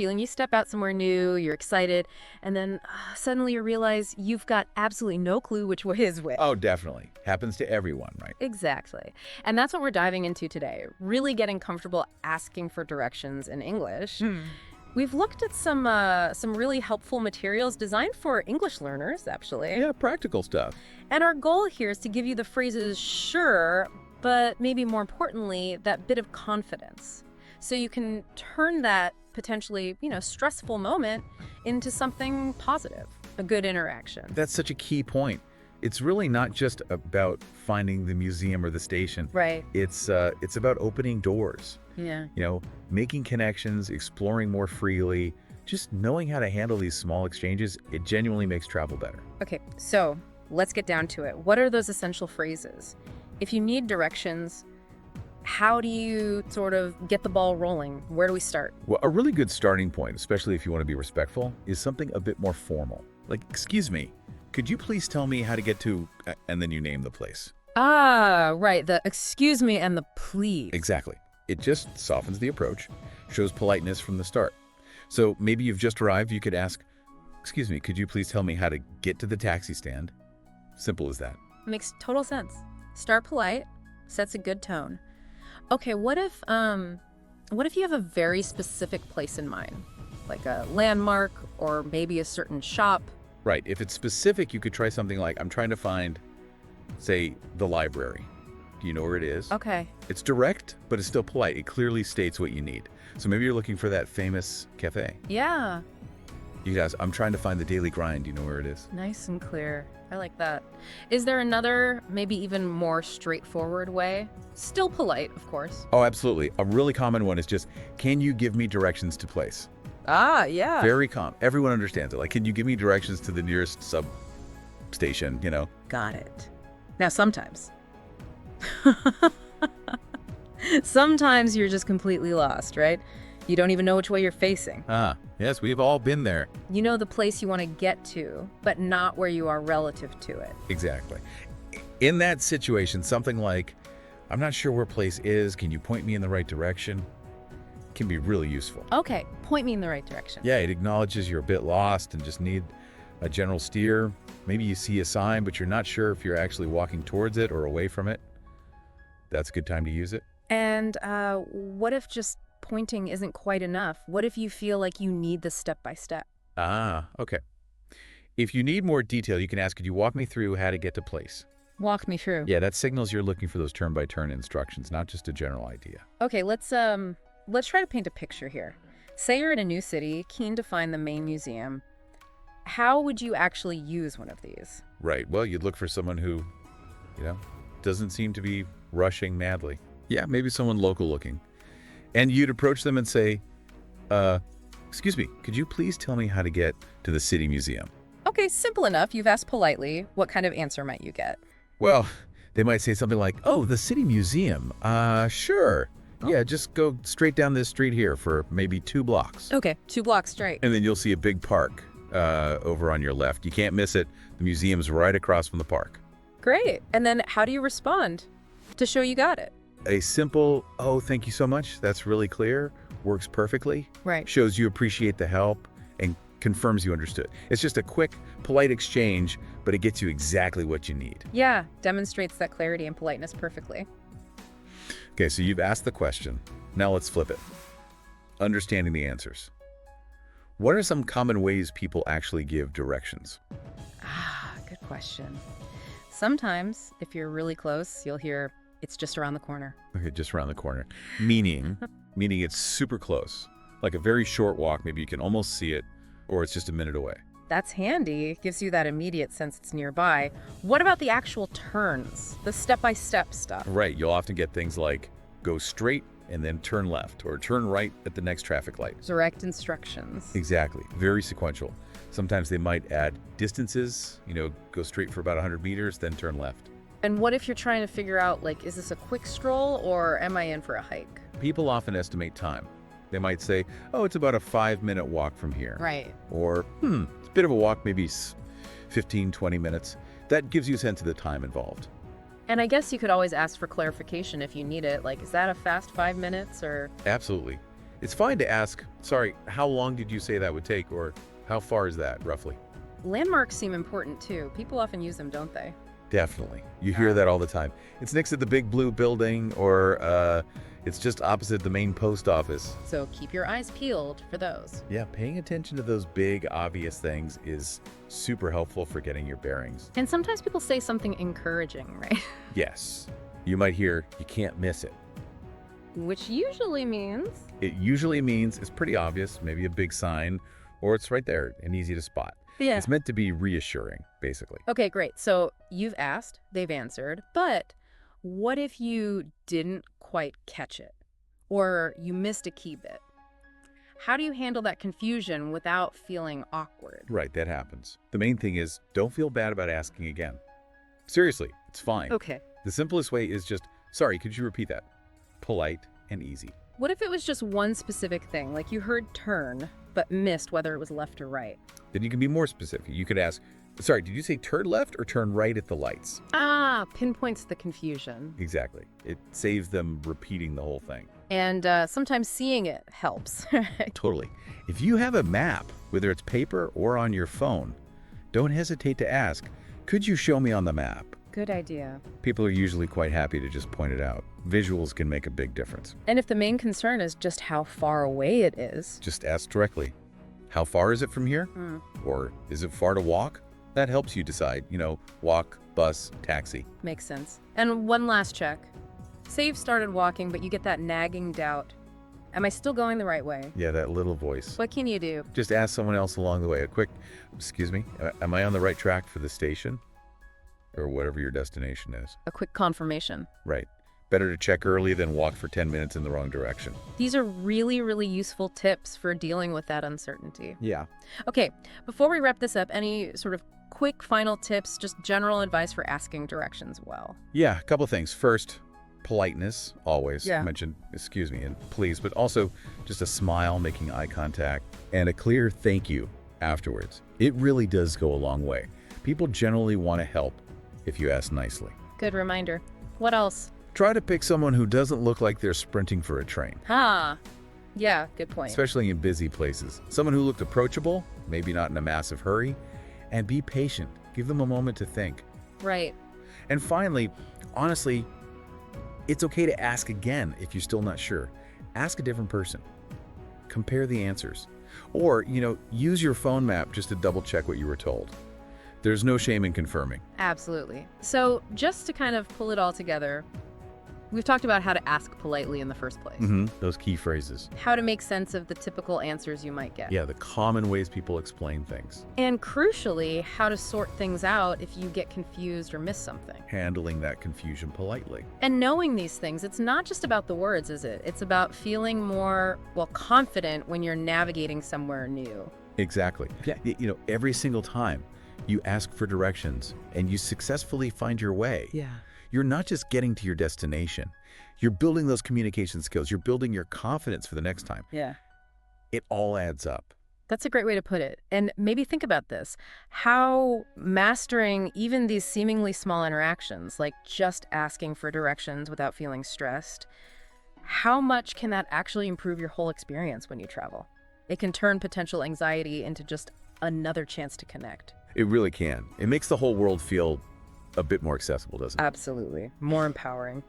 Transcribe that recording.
feeling. You step out somewhere new, you're excited, and then suddenly you realize you've got absolutely no clue which way is which. Oh, definitely. Happens to everyone, right? Exactly. And that's what we're diving into today, really getting comfortable asking for directions in English. We've looked at some really helpful materials designed for English learners, actually. Yeah, practical stuff. And our goal here is to give you the phrases sure, but maybe more importantly, that bit of confidence. So you can turn that potentially, stressful moment into something positive, a good interaction. That's such a key point. It's really not just about finding the museum or the station. Right. It's about opening doors. Yeah. Making connections, exploring more freely, just knowing how to handle these small exchanges, it genuinely makes travel better. Okay, so let's get down to it. What are those essential phrases? If you need directions, how do you sort of get the ball rolling? Where do we start? Well, a really good starting point, especially if you want to be respectful, is something a bit more formal. Like, excuse me, could you please tell me how to get to, and then you name the place. Ah, right, the excuse me and the please. Exactly. It just softens the approach, shows politeness from the start. So maybe you've just arrived, you could ask, excuse me, could you please tell me how to get to the taxi stand? Simple as that. Makes total sense. Start polite, sets a good tone. Okay, what if you have a very specific place in mind? Like a landmark or maybe a certain shop? Right. If it's specific, you could try something like, I'm trying to find, say, the library. Do you know where it is? Okay. It's direct, but it's still polite. It clearly states what you need. So maybe you're looking for that famous cafe. Yeah. You could ask, I'm trying to find the Daily Grind. Do you know where it is? Nice and clear. I like that. Is there another, maybe even more straightforward way? Still polite, of course. Oh, absolutely. A really common one is just, can you give me directions to place? Ah, yeah. Very common. Everyone understands it. Like, can you give me directions to the nearest substation, Got it. Now, sometimes. Sometimes you're just completely lost, right? You don't even know which way you're facing. Ah, yes, we've all been there. You know the place you want to get to, but not where you are relative to it. Exactly. In that situation, something like, I'm not sure where place is, can you point me in the right direction? Can be really useful. Okay, point me in the right direction. Yeah, it acknowledges you're a bit lost and just need a general steer. Maybe you see a sign, but you're not sure if you're actually walking towards it or away from it. That's a good time to use it. And what if just pointing isn't quite enough? What if you feel like you need the step-by-step? Ah, okay. If you need more detail, you can ask, could you walk me through how to get to place? Walk me through. Yeah, that signals you're looking for those turn-by-turn instructions, not just a general idea. Okay, let's try to paint a picture here. Say you're in a new city, keen to find the main museum. How would you actually use one of these? Right. Well, you'd look for someone who, doesn't seem to be rushing madly. Yeah, maybe someone local looking. And you'd approach them and say, excuse me, could you please tell me how to get to the city museum? Okay, simple enough. You've asked politely. What kind of answer might you get? Well, they might say something like, oh, the city museum. Sure. Oh. Yeah, just go straight down this street here for maybe 2 blocks. Okay, 2 blocks straight. And then you'll see a big park over on your left. You can't miss it. The museum's right across from the park. Great. And then how do you respond to show you got it? A simple, oh, thank you so much, that's really clear, works perfectly. Right. Shows you appreciate the help and confirms you understood. It's just a quick, polite exchange, but it gets you exactly what you need. Yeah, demonstrates that clarity and politeness perfectly. Okay, so you've asked the question. Now let's flip it. Understanding the answers. What are some common ways people actually give directions? Ah, good question. Sometimes, if you're really close, you'll hear, it's just around the corner. Okay, just around the corner. Meaning it's super close. Like a very short walk, maybe you can almost see it, or it's just a minute away. That's handy. It gives you that immediate sense it's nearby. What about the actual turns? The step-by-step stuff? Right, you'll often get things like go straight and then turn left, or turn right at the next traffic light. Direct instructions. Exactly, very sequential. Sometimes they might add distances, go straight for about 100 meters, then turn left. And what if you're trying to figure out, is this a quick stroll or am I in for a hike? People often estimate time. They might say, oh, it's about a 5-minute walk from here. Right. Or, it's a bit of a walk, maybe 15, 20 minutes. That gives you a sense of the time involved. And I guess you could always ask for clarification if you need it. Is that a fast 5 minutes or? Absolutely. It's fine to ask, sorry, how long did you say that would take, or how far is that, roughly? Landmarks seem important too. People often use them, don't they? Definitely. You hear that all the time. It's next to the big blue building, or it's just opposite the main post office. So keep your eyes peeled for those. Yeah, paying attention to those big, obvious things is super helpful for getting your bearings. And sometimes people say something encouraging, right? Yes. You might hear, you can't miss it. Which usually means... It usually means it's pretty obvious, maybe a big sign, or it's right there and easy to spot. Yeah. It's meant to be reassuring, basically. Okay, great. So you've asked, they've answered, but what if you didn't quite catch it? Or you missed a key bit? How do you handle that confusion without feeling awkward? Right, that happens. The main thing is, don't feel bad about asking again. Seriously, it's fine. Okay. The simplest way is just, sorry, could you repeat that? Polite and easy. What if it was just one specific thing, like you heard turn, but missed whether it was left or right? Then you can be more specific. You could ask, sorry, did you say turn left or turn right at the lights? Ah, pinpoints the confusion. Exactly. It saves them repeating the whole thing. And sometimes seeing it helps. Totally. If you have a map, whether it's paper or on your phone, don't hesitate to ask, could you show me on the map? Good idea. People are usually quite happy to just point it out. Visuals can make a big difference. And if the main concern is just how far away it is. Just ask directly, how far is it from here? Or is it far to walk? That helps you decide, walk, bus, taxi. Makes sense. And one last check. Say you've started walking, but you get that nagging doubt. Am I still going the right way? Yeah, that little voice. What can you do? Just ask someone else along the way. A quick, excuse me, am I on the right track for the station? Or whatever your destination is. A quick confirmation. Right. Better to check early than walk for 10 minutes in the wrong direction. These are really, really useful tips for dealing with that uncertainty. Yeah. Okay, before we wrap this up, any sort of quick final tips, just general advice for asking directions well? Yeah, a couple of things. First, politeness, always. Yeah. Mention, excuse me, and please, but also just a smile, making eye contact, and a clear thank you afterwards. It really does go a long way. People generally want to help if you ask nicely. Good reminder. What else? Try to pick someone who doesn't look like they're sprinting for a train. Yeah, good point. Especially in busy places. Someone who looked approachable, maybe not in a massive hurry, and be patient. Give them a moment to think. Right. And finally, honestly, it's okay to ask again if you're still not sure. Ask a different person. Compare the answers. Or, use your phone map just to double check what you were told. There's no shame in confirming. Absolutely. So just to kind of pull it all together, we've talked about how to ask politely in the first place. Those key phrases. How to make sense of the typical answers you might get. Yeah, the common ways people explain things. And crucially, how to sort things out if you get confused or miss something. Handling that confusion politely. And knowing these things, it's not just about the words, is it? It's about feeling more, confident when you're navigating somewhere new. Exactly. Yeah. Every single time you ask for directions and you successfully find your way. Yeah. You're not just getting to your destination. You're building those communication skills. You're building your confidence for the next time. Yeah. It all adds up. That's a great way to put it. And maybe think about this. How mastering even these seemingly small interactions, like just asking for directions without feeling stressed, how much can that actually improve your whole experience when you travel? It can turn potential anxiety into just another chance to connect. It really can. It makes the whole world feel a bit more accessible, doesn't it? Absolutely. More empowering.